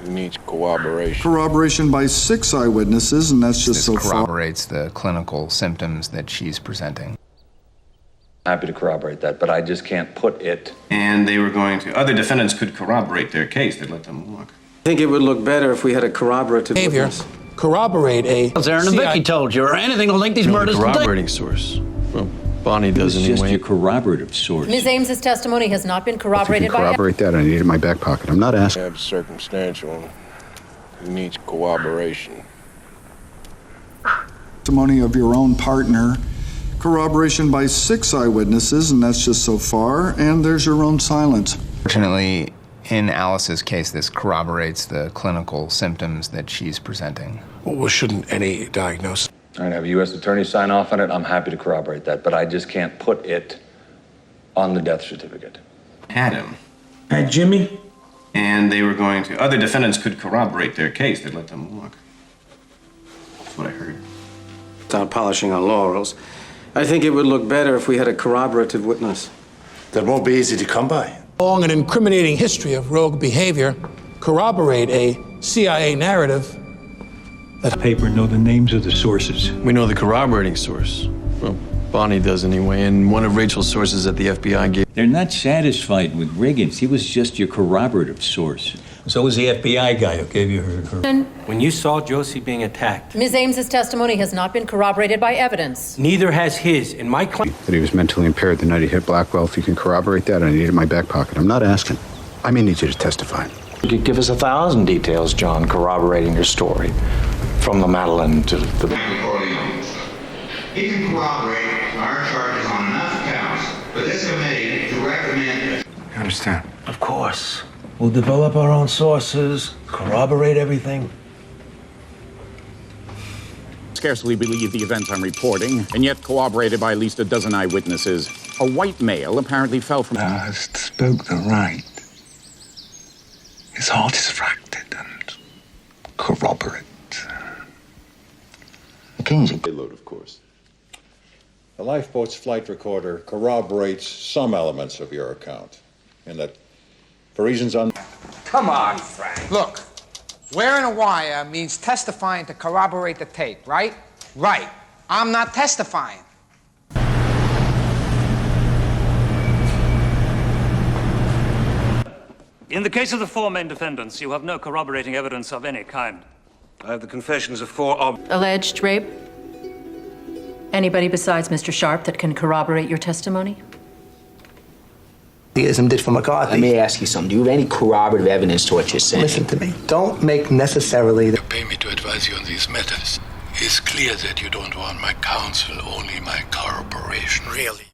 He needs corroboration. Corroboration by 6 eyewitnesses, and that's just so far. This corroborates the clinical symptoms that she's presenting. Happy to corroborate that, but I just can't put it. And they were going to, other defendants could corroborate their case. They'd let them walk. I think it would look better if we had a corroborative witness. Corroborate a... Aaron and Vicky told you, or anything to link these murders to Corroborating source. Well, Bonnie does anyway. Just your corroborative source. Ms. Ames's testimony has not been corroborated by... Corroborate that, I need it in my back pocket. I'm not asking. Have circumstantial. He needs corroboration. Testimony of your own partner. Corroboration by 6 eyewitnesses, and that's just so far. And there's your own silence. Fortunately, in Alice's case, this corroborates the clinical symptoms that she's presenting. Well, shouldn't any diagnosis... All right, have a U.S. attorney sign off on it. I'm happy to corroborate that, but I just can't put it on the death certificate. Had him. Had Jimmy? And they were going to, other defendants could corroborate their case. They'd let them walk. That's what I heard. Without polishing our laurels, I think it would look better if we had a corroborative witness. That won't be easy to come by. Long and incriminating history of rogue behavior corroborate a CIA narrative. That paper know the names of the sources. We know the corroborating source. Well, Bonnie does anyway, and one of Rachel's sources at the FBI gave... They're not satisfied with Riggins. He was just your corroborative source. So was the FBI guy who gave you her... When you saw Josie being attacked, Ms. Ames's testimony has not been corroborated by evidence. neither has his. In my claim... That he was mentally impaired the night he hit Blackwell. If you can corroborate that, I need it in my back pocket. I'm not asking. I may need you to testify. You could give us 1,000 details, John, corroborating your story. From the Madeline to the... He can corroborate our charges on enough counts for this committee to recommend... You understand? Of course. We'll develop our own sources, corroborate everything. Scarcely believe the events I'm reporting, and yet corroborated by at least a dozen eyewitnesses. A white male apparently fell from... Thou hast spoke the right. His heart is fractured and corroborate. The king's a Payload, of course. The lifeboat's flight recorder corroborates some elements of your account, in that, for reasons Come on, Frank. Look, wearing a wire means testifying to corroborate the tape, right? Right. I'm not testifying. In the case of the 4 main defendants, you have no corroborating evidence of any kind. I have the confessions of 4 Alleged rape? Anybody besides Mr. Sharp that can corroborate your testimony? Did for McCarthy. Let me ask you something. Do you have any corroborative evidence to what you're saying? Listen to me. Don't make necessarily the... You pay me to advise you on these matters. It's clear that you don't want my counsel, only my corroboration. Really?